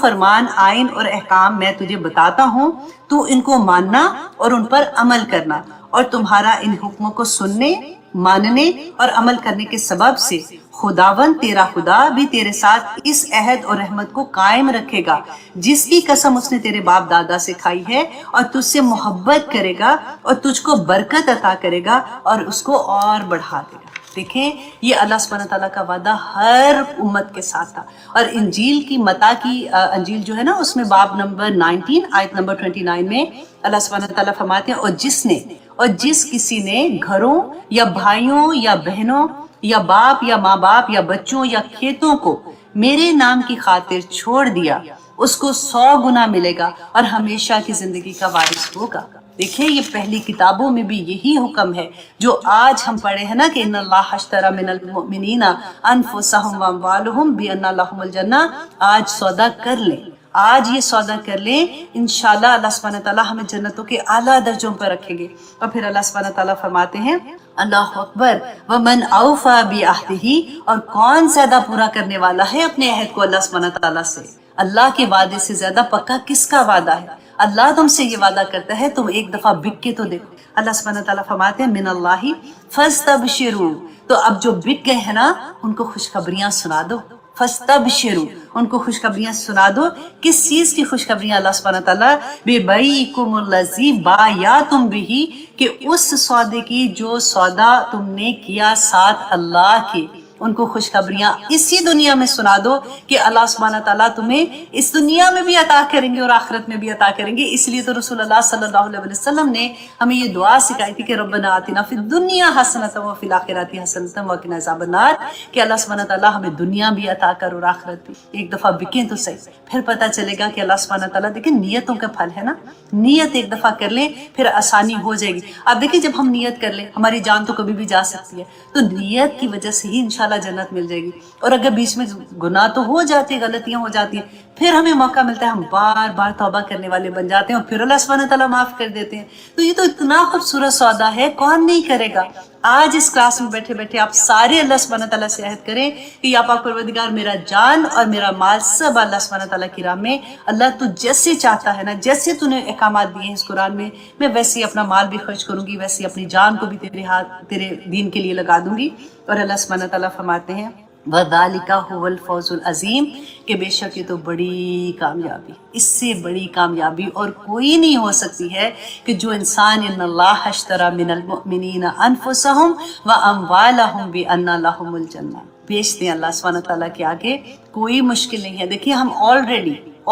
فرمان آئین اور احکام میں تجھے بتاتا ہوں تو ان کو ماننا اور ان پر عمل کرنا، اور تمہارا ان حکموں کو سننے، ماننے اور عمل کرنے کے سبب سے خداوند تیرا خدا بھی تیرے ساتھ اس عہد اور رحمت کو قائم رکھے گا جس کی قسم اس نے تیرے باپ دادا سے کھائی ہے، اور تجھ سے محبت کرے گا اور تجھ کو برکت عطا کرے گا اور اس کو اور بڑھا دے گا۔ دیکھیں یہ اللہ سبحانہ تعالیٰ کا وعدہ ہر امت کے ساتھ تھا۔ اور انجیل کی متا کی انجیل جو ہے نا، اس میں باب نمبر 19 آیت نمبر 29 میں اللہ سبحانہ تعالیٰ فرماتے ہیں، اور جس کسی نے گھروں یا بھائیوں یا بہنوں یا باپ یا ماں باپ یا بچوں یا کھیتوں کو میرے نام کی خاطر چھوڑ دیا، اس کو 100 گنا ملے گا اور ہمیشہ کی زندگی کا وارث ہوگا۔ دیکھیں یہ پہلی کتابوں میں بھی یہی حکم ہے جو آج ہم پڑھے ہیں نا کہ ان اللہ اشتری من المؤمنین انفسهم واموالهم بان لهم الجنہ۔ آج سودا کر لیں، آج یہ سودا کر لیں، انشاءاللہ اللہ سبحانہ تعالیٰ ہمیں جنتوں کے اعلیٰ درجوں پر رکھیں گے۔ اور پھر اللہ سبحانہ تعالیٰ فرماتے ہیں اللہ اکبر، ومن اوفی بعہدہ، اور کون زیادہ پورا کرنے والا ہے اپنے عہد کو اللہ سبحانہ تعالیٰ سے؟ اللہ کے وعدے سے زیادہ پکا کس کا وعدہ ہے؟ اللہ تم سے یہ وعدہ کرتا ہے، تم ایک دفعہ بک کے تو دیکھو۔ اللہ سبحانہ تعالیٰ فرماتے ہیں من اللہ فاستبشروا، تو اب جو بک گئے ہیں نا ان کو خوشخبریاں سنا دو۔ فاستبشروا، ان کو خوشخبریاں سنا دو۔ کس چیز کی خوشخبریاں؟ اللہ سبحانہ تعالیٰ ببیعکم الذی بایعتم بہ، کہ اس سودے کی جو سودا تم نے کیا ساتھ اللہ کے، ان کو خوشخبریاں اسی دنیا میں سنا دو کہ اللہ سبحانہ تعالیٰ تمہیں اس دنیا میں بھی عطا کریں گے اور آخرت میں بھی عطا کریں گے۔ اس لیے تو رسول اللہ صلی اللہ علیہ وسلم نے ہمیں یہ دعا سکھائی تھی کہ ربنا آتنا فی الدنیا حسنۃ وفی الآخرۃ حسنۃ وقنا عذاب النار، کہ اللہ سبحانہ تعالیٰ ہمیں دنیا بھی عطا کر اور آخرت بھی۔ ایک دفعہ بکیں تو صحیح، پھر پتہ چلے گا کہ اللہ سبحانہ تعالیٰ، دیکھیں نیتوں کا پھل ہے نا، نیت ایک دفعہ کر لیں پھر آسانی ہو جائے گی۔ اب دیکھیں جب ہم نیت کر لیں، ہماری جان تو کبھی بھی جا سکتی ہے، تو نیت کی وجہ سے ہی انشاءاللہ جنت مل جائے گی۔ اور اگر بیچ میں گناہ تو ہو جاتے ہیں، غلطیاں ہو جاتی ہیں، پھر ہمیں موقع ملتا ہے، ہم بار بار توبہ کرنے والے بن جاتے ہیں اور پھر اللہ سبحانہ تعالیٰ معاف کر دیتے ہیں۔ تو یہ تو اتنا خوبصورت سودا ہے، کون نہیں کرے گا؟ آج اس کلاس میں بیٹھے بیٹھے آپ سارے اللہ سبحانہ تعالیٰ سے عہد کریں کہ یا پاک پروردگار، میرا جان اور میرا مال سب اللہ سبحانہ تعالیٰ کی راہ میں، اللہ تو جیسے چاہتا ہے نا، جیسے تو نے احکامات دیے ہیں اس قرآن میں ویسے ہی اپنا مال بھی خرچ کروں گی، ویسے ہی اپنی جان کو بھی تیرے دین کے لیے لگا دوں گی۔ اور اللہ سبحانہ تعالیٰ فرماتے ہیں وَذَلِكَ هُوَ الْفَوْزُ الْعَظِيمُ، کہ بے شک یہ تو بڑی کامیابی، اس سے بڑی کامیابی اور کوئی نہیں ہو سکتی ہے کہ جو انسان ان اللہ اشتری من المؤمنین انفسهم واموالهم بان لهم الجنہ، بیچتے ہیں اللہ سبحانہ تعالیٰ کے آگے کوئی مشکل نہیں ہے۔ دیکھیے ہم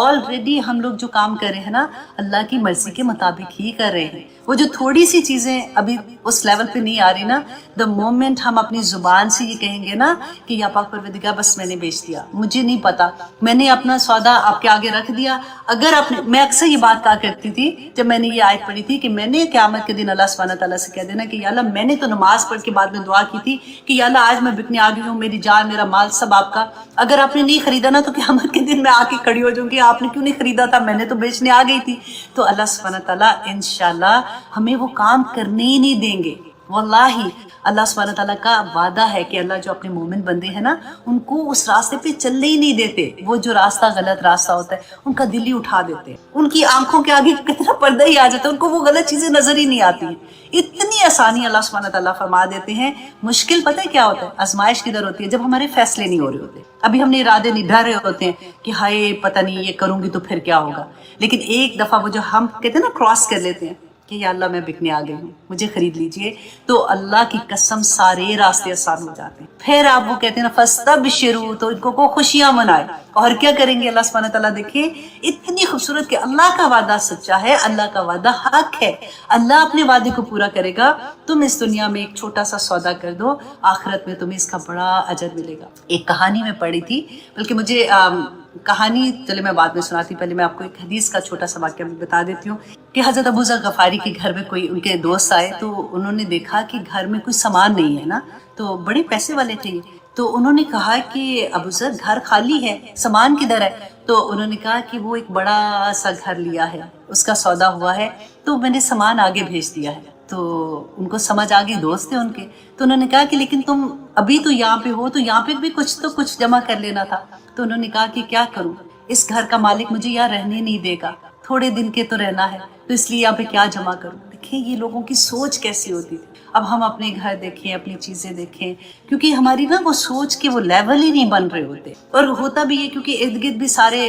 آلریڈی ہم لوگ جو کام کر رہے ہیں نا، اللہ کی مرضی کے مطابق ہی کر رہے ہیں۔ وہ جو تھوڑی سی چیزیں ابھی اس لیول پہ نہیں آ رہی نا، دا مومنٹ ہم اپنی زبان سے یہ کہیں گے نا کہ یا پاک پروردگار بس میں نے بیچ دیا، مجھے نہیں پتا، میں نے اپنا سودا آپ کے آگے رکھ دیا۔ اگر آپ نے، میں اکثر یہ بات کہا کرتی تھی جب میں نے یہ آیت پڑھی تھی کہ میں نے قیامت کے دن اللہ سبحانہ تعالیٰ سے کہہ دینا کہ یا اللہ، میں نے تو نماز پڑھ کے بعد میں دعا کی تھی کہ یا اللہ آج میں بکنے آ گئی ہوں، میری جان، میرا مال سب آپ کا، اگر آپ نے نہیں خریدا نا تو قیامت کے دن میں آ کے کھڑی ہو جاؤں گی، آپ نے کیوں نہیں خریدا تھا, میں نے تو بیچنے آ گئی تھی. تو اللہ سبحانہ تعالیٰ انشاءاللہ ہمیں وہ کام کرنے ہی نہیں دیں گے. واللہ اللہ سبحانہ تعالیٰ کا وعدہ ہے کہ اللہ جو اپنے مومن بندے ہیں نا, ان کو اس راستے پہ چلنے ہی نہیں دیتے. وہ جو راستہ غلط راستہ ہوتا ہے ان کا دل ہی اٹھا دیتے ہیں, ان کی آنکھوں کے آگے کتنا پردہ ہی آ جاتا ہے, ان کو وہ غلط چیزیں نظر ہی نہیں آتی. اتنی آسانی اللہ سبحانہ تعالیٰ فرما دیتے ہیں. مشکل پتہ ہے کیا ہوتا ہے؟ آزمائش کدھر ہوتی ہے؟ جب ہمارے فیصلے نہیں ہو رہے ہوتے. ابھی ہم نے ارادے نہیں, ڈر رہے ہوتے ہیں کہ ہائے پتہ نہیں یہ کروں گی تو پھر کیا ہوگا. لیکن ایک دفعہ وہ جو ہم کہتے ہیں نا کراس کر لیتے ہیں کہ یا اللہ میں بکنے آ گئی ہوں, مجھے خرید لیجئے, تو اللہ کی قسم سارے راستے آسان ہو جاتے ہیں. پھر آپ وہ کہتے ہیں نا فاستبشروا, تو ان کو خوشیاں منائے. اور کیا کریں گے اللہ سبحانہ تعالیٰ؟ دیکھیں اتنی خوبصورت کہ اللہ کا وعدہ سچا ہے, اللہ کا وعدہ حق ہے. اللہ اپنے وعدے کو پورا کرے گا. تم اس دنیا میں ایک چھوٹا سا سودا کر دو, آخرت میں تمہیں اس کا بڑا اجر ملے گا. ایک کہانی میں پڑھی تھی, بلکہ مجھے کہانی چلے میں بعد میں سناتی, پہلے میں آپ کو ایک حدیث کا چھوٹا سا واقعہ بتا دیتی ہوں کہ حضرت ابو ذر غفاری کے گھر میں کوئی ان کے دوست آئے, تو انہوں نے دیکھا کہ گھر میں کوئی سامان نہیں ہے نا, تو بڑے پیسے والے تھے. تو انہوں نے کہا کہ ابو ذر گھر خالی ہے, سامان کدھر ہے؟ تو انہوں نے کہا کہ وہ ایک بڑا سا گھر لیا ہے, اس کا سودا ہوا ہے, تو میں نے سامان آگے بھیج دیا ہے. تو ان کو سمجھ آ گئی, دوست تھے ان کے. تو انہوں نے کہا کہ لیکن تم ابھی تو یہاں پہ ہو, تو یہاں پہ بھی کچھ جمع کر لینا تھا. تو انہوں نے کہا کہ کیا کروں, اس گھر کا مالک مجھے یہاں رہنے نہیں دے گا, تھوڑے دن کے تو رہنا ہے, تو اس لیے یہاں پہ کیا جمع کروں. دیکھیں یہ لوگوں کی سوچ کیسی ہوتی تھی. اب ہم اپنے گھر دیکھیں, اپنی چیزیں دیکھیں, کیونکہ ہماری نا وہ سوچ کے وہ لیول ہی نہیں بن رہے ہوتے. اور ہوتا بھی ہے کیونکہ ارد گرد بھی سارے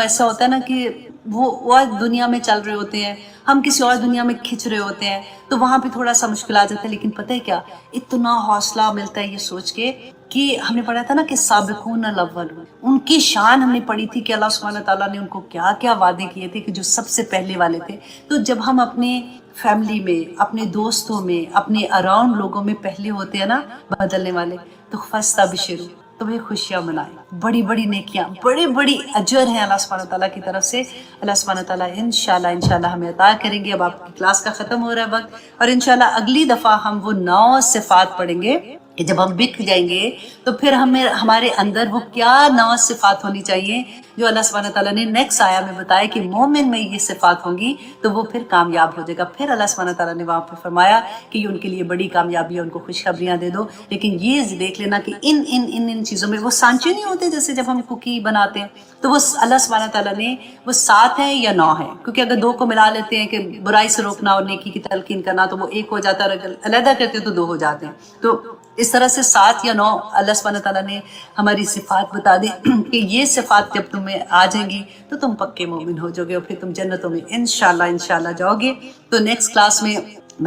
ایسا ہوتا ہے نا کہ وہ اور دنیا میں چل رہے ہوتے ہیں, ہم کسی اور دنیا میں کھنچ رہے ہوتے ہیں, تو وہاں پہ تھوڑا سا مشکل آ جاتا ہے. لیکن پتہ ہے کیا, اتنا حوصلہ ملتا ہے یہ سوچ کے کہ ہم نے پڑھا تھا نا کہ سابقون الاولون, ان کی شان ہم نے پڑھی تھی کہ اللہ سبحانہ تعالیٰ نے ان کو کیا کیا وعدے کیے تھے کہ جو سب سے پہلے والے تھے. تو جب ہم اپنے فیملی میں, اپنے دوستوں میں, اپنے اراؤنڈ لوگوں میں پہلے ہوتے ہیں نا بدلنے والے, تو فاستبشروا, تمہیں خوشیاں منائیں. بڑی بڑی نیکیاں, بڑی بڑی اجر ہیں اللہ سبحانہ تعالیٰ کی طرف سے. اللہ سبحانہ تعالیٰ انشاءاللہ ہمیں عطا کریں گے. اب آپ کی کلاس کا ختم ہو رہا ہے وقت, اور انشاءاللہ اگلی دفعہ ہم وہ 9 صفات پڑھیں گے کہ جب ہم بک جائیں گے تو پھر ہمارے اندر وہ کیا 9 صفات ہونی چاہیے جو اللہ سبحانہ تعالیٰ نے نیکسٹ آیا میں بتایا کہ مومن میں یہ صفات ہوں گی تو وہ پھر کامیاب ہو جائے گا. پھر اللہ سبحانہ تعالیٰ نے وہاں پہ فرمایا کہ یہ ان کے لیے بڑی کامیابی ہے, ان کو خوشخبریاں دے دو. لیکن یہ دیکھ لینا کہ ان چیزوں میں وہ سانچے نہیں ہوتے, جیسے جب ہم کوکی بناتے ہیں تو وہ اللہ سبحانہ تعالیٰ نے وہ 7 ہیں یا 9 ہیں, کیونکہ اگر 2 کو ملا لیتے ہیں کہ برائی سے روکنا اور نیکی کی تلقین کرنا تو وہ 1 ہو جاتا ہے, اور اگر علیحدہ کرتے ہیں تو 2 ہو جاتے ہیں. تو اس طرح سے 7 یا 9 اللہ سبحانہ تعالیٰ نے ہماری صفات بتا دی کہ یہ صفات جب تمہیں آ جائیں گی تو تم پکے مومن ہو جاؤ گے, اور پھر تم جنتوں میں انشاءاللہ جاؤ گے. تو نیکسٹ کلاس میں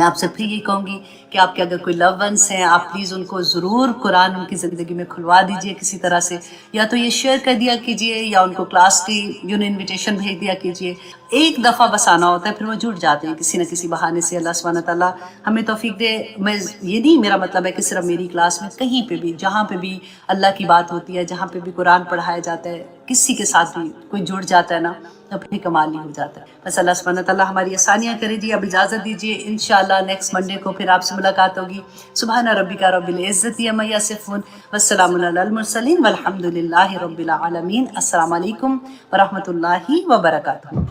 آپ سے پھر یہ کہوں گی کہ آپ کے اگر کوئی لو ونس ہیں, آپ پلیز ان کو ضرور قرآن ان کی زندگی میں کھلوا دیجئے کسی طرح سے, یا تو یہ شیئر کر دیا کیجئے یا ان کو کلاس کی انویٹیشن بھیج دیا کیجئے. ایک دفعہ بس آنا ہوتا ہے, پھر وہ جڑ جاتے ہیں کسی نہ کسی بہانے سے. اللہ سبحانہ تعالیٰ ہمیں توفیق دے. میں یہ نہیں میرا مطلب ہے کہ صرف میری کلاس میں, کہیں پہ بھی جہاں پہ بھی اللہ کی بات ہوتی ہے, جہاں پہ بھی قرآن پڑھایا جاتا ہے, کسی کے ساتھ بھی کوئی جڑ جاتا ہے نا تو پھر کمال ہی ہو جاتا ہے. بس اللہ سبحانہ تعالیٰ ہماری آسانیاں کرے جی. اب اجازت دیجیے, انشاءاللہ نیکسٹ منڈے کو پھر آپ سے ملاقات ہوگی. سبحان ربک رب العزت عما یصفون والسلام علی المرسلین والحمد للہ رب العالمین. السلام علیکم ورحمۃ اللہ وبرکاتہ.